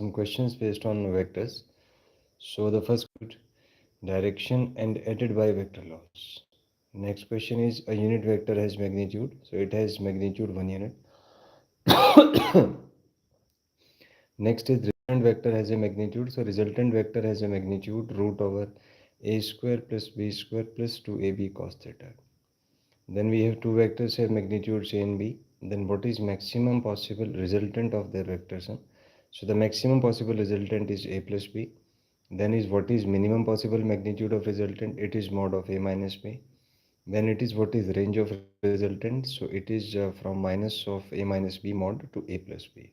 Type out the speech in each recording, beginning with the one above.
some questions based on vectors. So the first direction and added by vector laws. Next question is a unit vector has magnitude. So it has magnitude 1 unit. Next is resultant vector has a magnitude. So resultant vector has a magnitude root over a square plus b square plus 2ab cos theta. Then we have two vectors have magnitudes a and b. Then what is maximum possible resultant of their vectors? So the maximum possible resultant is a plus b. Then is what is minimum possible magnitude of resultant? It is mod of a minus b. Then it is what is range of resultant? So it is from minus of a minus b mod to a plus b.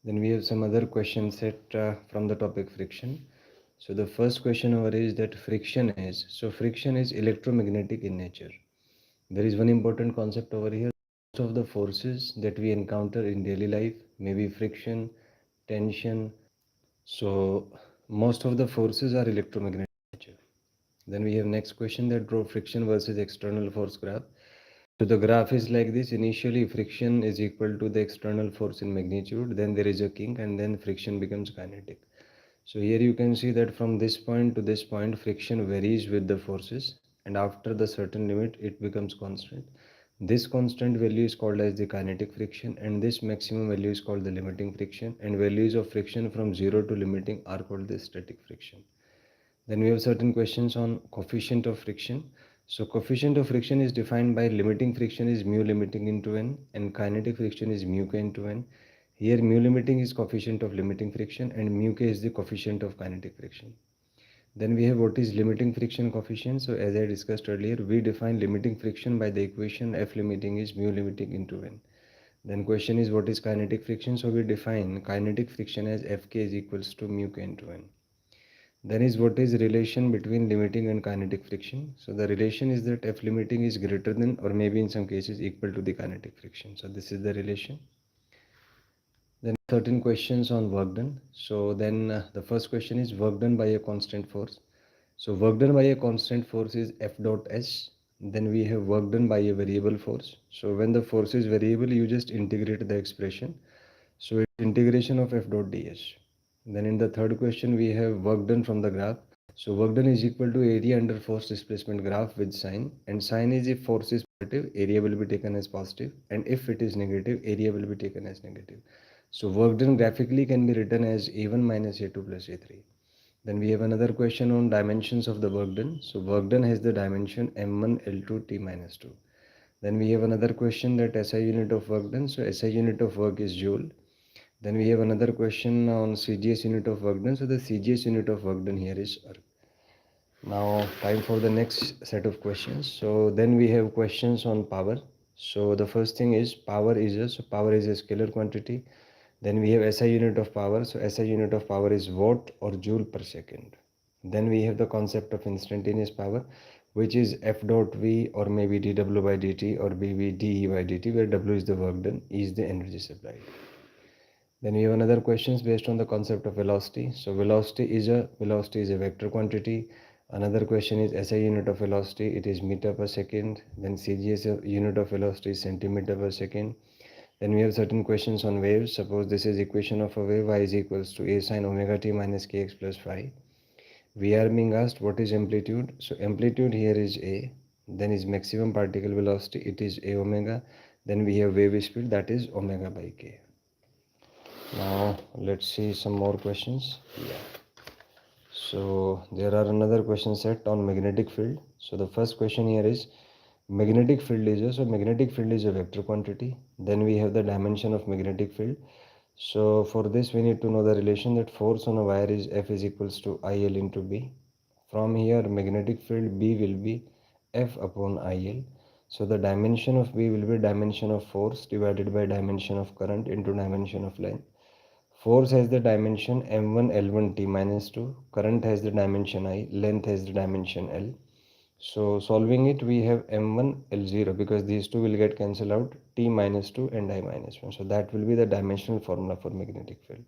Then we have some other questions set from the topic friction. So the first question over is that friction is, so friction is electromagnetic in nature. There is one important concept over here. Most of the forces that we encounter in daily life may be friction, tension. So most of the forces are electromagnetic in nature. Then we have next question that draw friction versus external force graph. So the graph is like this. Initially friction is equal to the external force in magnitude. Then there is a kink and then friction becomes kinetic. So here you can see that from this point to this point friction varies with the forces, and after the certain limit it becomes constant. This constant value is called as the kinetic friction, and this maximum value is called the limiting friction, and values of friction from 0 to limiting are called the static friction. Then we have certain questions on coefficient of friction. So coefficient of friction is defined by limiting friction is mu limiting into n and kinetic friction is mu k into n. Here mu limiting is coefficient of limiting friction and mu k is the coefficient of kinetic friction. Then we have what is limiting friction coefficient. So as I discussed earlier, we define limiting friction by the equation F limiting is mu limiting into n. Then question is what is kinetic friction. So we define kinetic friction as Fk is equals to mu k into n. Then is what is relation between limiting and kinetic friction. So the relation is that F limiting is greater than or maybe in some cases equal to the kinetic friction. So this is the relation. Then certain questions on work done. So then the first question is work done by a constant force. So work done by a constant force is F dot S. Then we have work done by a variable force. So when the force is variable, you just integrate the expression. So it's integration of F dot ds. Then in the third question, we have work done from the graph. So work done is equal to area under force displacement graph with sign. And sign is if force is positive, area will be taken as positive. And if it is negative, area will be taken as negative. So work done graphically can be written as A1 minus A2 plus A3. Then we have another question on dimensions of the work done. So work done has the dimension M1 L2 T minus 2. Then we have another question that SI unit of work done. So SI unit of work is joule. Then we have another question on CGS unit of work done. So the CGS unit of work done here is erg. Now time for the next set of questions. So then we have questions on power. So the first thing is power is a scalar quantity. Then we have SI unit of power. So SI unit of power is watt or joule per second. Then we have the concept of instantaneous power, which is F dot V or maybe dW by dt or maybe dE by dt, where W is the work done, E is the energy supplied. Then we have another questions based on the concept of velocity. So velocity is a vector quantity. Another question is SI unit of velocity. It is meter per second. Then CGS unit of velocity is centimeter per second. Then we have certain questions on waves. Suppose this is equation of a wave y is equals to a sine omega t minus kx plus phi. We are being asked what is amplitude. So amplitude here is a. Then is maximum particle velocity. It is a omega. Then we have wave speed, that is omega by k. Now let's see some more questions. Yeah. So there are another question set on magnetic field. So the first question here is magnetic field is magnetic field is a vector quantity. Then we have the dimension of magnetic field. So for this we need to know the relation that force on a wire is F is equals to IL into B. From here magnetic field B will be F upon IL. So the dimension of B will be dimension of force divided by dimension of current into dimension of length. Force has the dimension m1 l1 t minus 2. Current has the dimension I. Length has the dimension L. So solving it, we have m1 l0 because these two will get cancelled out, t minus 2 and I minus 1. So that will be the dimensional formula for magnetic field.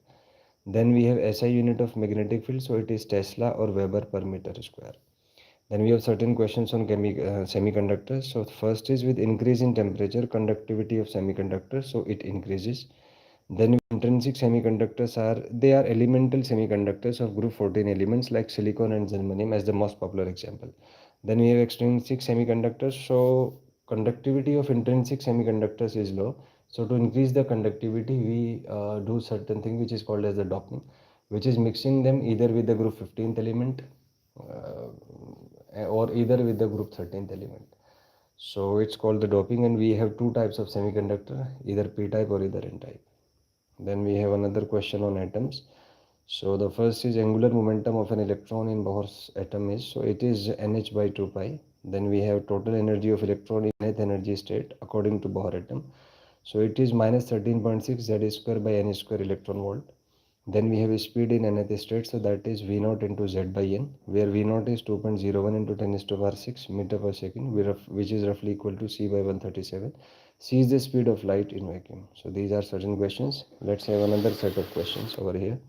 Then we have SI unit of magnetic field. So it is Tesla or Weber per meter square. Then we have certain questions on semiconductors. So first is with increase in temperature, conductivity of semiconductors. So it increases. Then intrinsic semiconductors they are elemental semiconductors of group 14 elements like silicon and germanium as the most popular example. Then we have extrinsic semiconductors. So conductivity of intrinsic semiconductors is low. So to increase the conductivity, we do certain thing which is called as the doping, which is mixing them either with the group 15th element or either with the group 13th element. So it's called the doping, and we have two types of semiconductor, either p type or either n type. Then we have another question on atoms. So the first is angular momentum of an electron in Bohr's atom is, so it is nh by 2 pi. Then we have total energy of electron in nth energy state according to Bohr atom. So it is minus 13.6 z square by n square electron volt. Then we have a speed in nth state, so that is v naught into z by n, where v naught is 2.01 into 10 to the power 6 meter per second, which is roughly equal to c by 137. C is the speed of light in vacuum. So these are certain questions. Let's have another set of questions over here.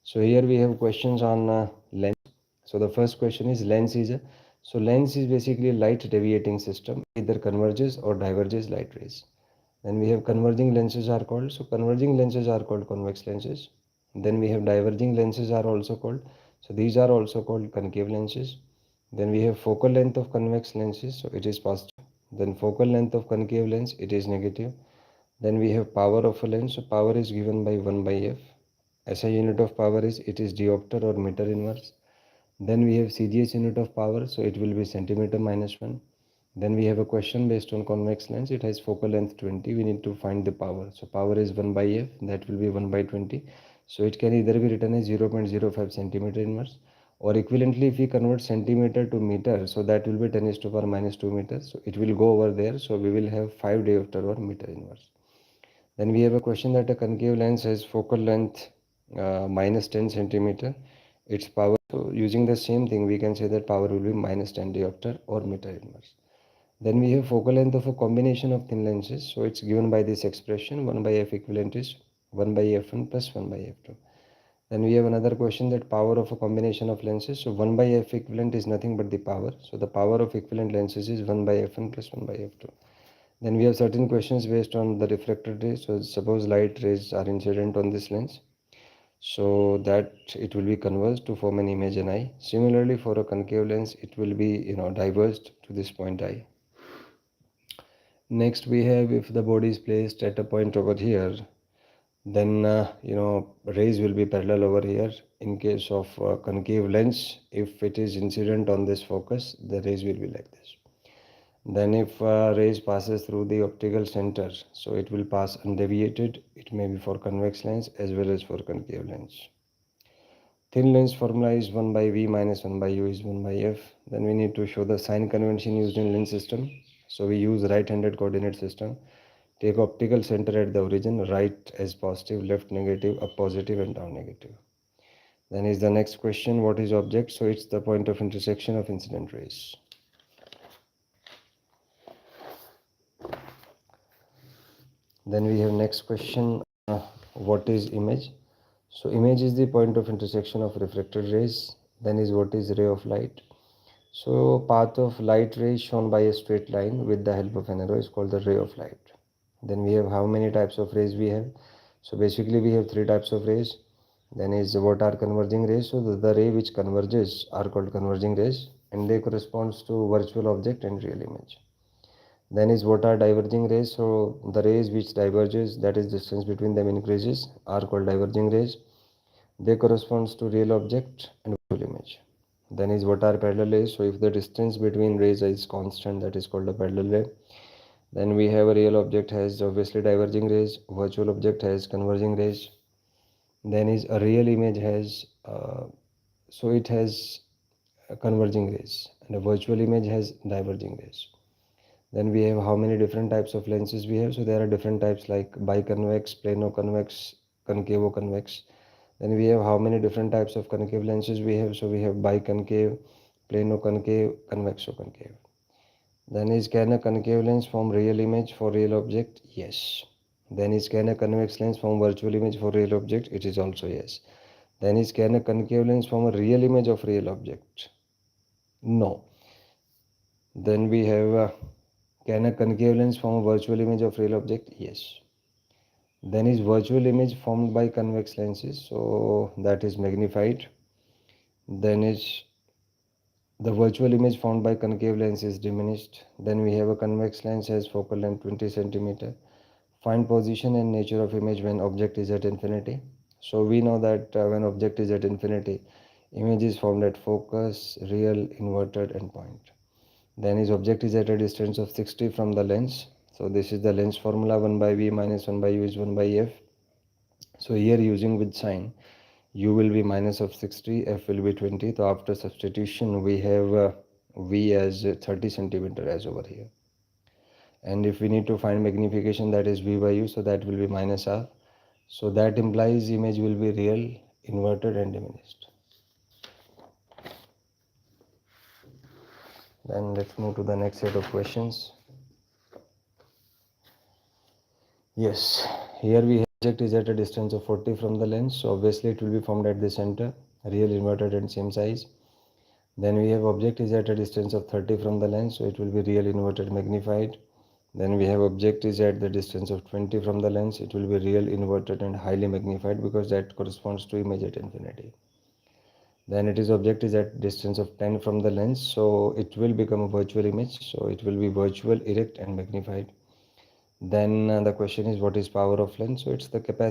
So here we have questions on lens. So the first question is lens is basically a light deviating system, either converges or diverges light rays. Then we have converging lenses are called. So converging lenses are called convex lenses. Then we have diverging lenses are also called. So these are also called concave lenses. Then we have focal length of convex lenses. So it is positive. Then focal length of concave lens, it is negative. Then we have power of a lens. So power is given by 1 by f. SI unit of power is, it is diopter or meter inverse. Then we have CGS unit of power. So it will be centimeter minus 1. Then we have a question based on convex lens. It has focal length 20. We need to find the power. So power is 1 by f. That will be 1 by 20. So it can either be written as 0.05 centimeter inverse, or equivalently if we convert centimeter to meter, so that will be 10 is to the power minus 2 meters. So it will go over there. So we will have 5 diopter or meter inverse. Then we have a question that a concave lens has focal length minus 10 centimeter. Its power, so using the same thing, we can say that power will be minus 10 diopter or meter inverse. Then we have focal length of a combination of thin lenses. So it's given by this expression, 1 by f equivalent is 1 by f1 plus 1 by f2. Then we have another question that power of a combination of lenses. So 1 by f equivalent is nothing but the power. So the power of equivalent lenses is 1 by f1 plus 1 by f2. Then we have certain questions based on the refracted rays. So suppose light rays are incident on this lens, so that it will be converged to form an image in eye. Similarly, for a concave lens, it will be diverged to this point I. Next we have, if the body is placed at a point over here, then rays will be parallel over here. In case of concave lens, if it is incident on this focus, the rays will be like this. Then if rays passes through the optical center, so it will pass undeviated. It may be for convex lens as well as for concave lens. Thin lens formula is 1 by v minus 1 by u is 1 by f. Then we need to show the sign convention used in lens system. So we use right-handed coordinate system. Take optical center at the origin, right as positive, left negative, up positive and down negative. Then is the next question, what is object? So it's the point of intersection of incident rays. Then we have next question, what is image? So image is the point of intersection of refracted rays. Then is what is ray of light? So path of light ray shown by a straight line with the help of an arrow is called the ray of light. Then we have how many types of rays we have? So basically we have three types of rays. Then is what are converging rays? So the ray which converges are called converging rays, and they corresponds to virtual object and real image. Then is what are diverging rays? So the rays which diverges, that is distance between them increases, are called diverging rays. They corresponds to real object and virtual image. Then is what are parallel rays? So if the distance between rays is constant, that is called a parallel ray. Then we have a real object has obviously diverging rays, virtual object has converging rays. Then is a real image has so it has converging rays, and a virtual image has diverging rays. Then we have how many different types of lenses we have. So there are different types like biconvex, plano-convex, concavo-convex. Then we have how many different types of concave lenses we have. So we have biconcave, plano-concave, convexo-concave. Then is can a concave lens form real image for real object? Yes. Then is can a convex lens form virtual image for real object? It is also yes. Then is can a concave lens form a real image of real object? No. Then we have can a concave lens form a virtual image of real object? Yes. Then is virtual image formed by convex lenses, so that is magnified. Then is the virtual image formed by concave lens is diminished. Then we have a convex lens has focal length 20 centimeter. Find position and nature of image when object is at infinity. So we know that when object is at infinity, image is formed at focus, real, inverted, and point. Then his object is at a distance of 60 from the lens. So this is the lens formula, 1 by v minus 1 by u is 1 by f. So here using with sign, u will be minus of 60, f will be 20. So after substitution we have v as 30 centimeter as over here. And if we need to find magnification, that is v by u, so that will be minus r. So that implies image will be real, inverted, and diminished. Then let's move to the next set of questions. Yes, here we have object is at a distance of 40 from the lens, so obviously it will be formed at the center, real, inverted, and same size. Then we have object is at a distance of 30 from the lens, so it will be real, inverted, magnified. Then we have object is at the distance of 20 from the lens, it will be real, inverted, and highly magnified because that corresponds to image at infinity. Then it is object is at distance of 10 from the lens, so it will become a virtual image, so it will be virtual, erect, and magnified. Then the question is, what is power of lens? So it's the capacity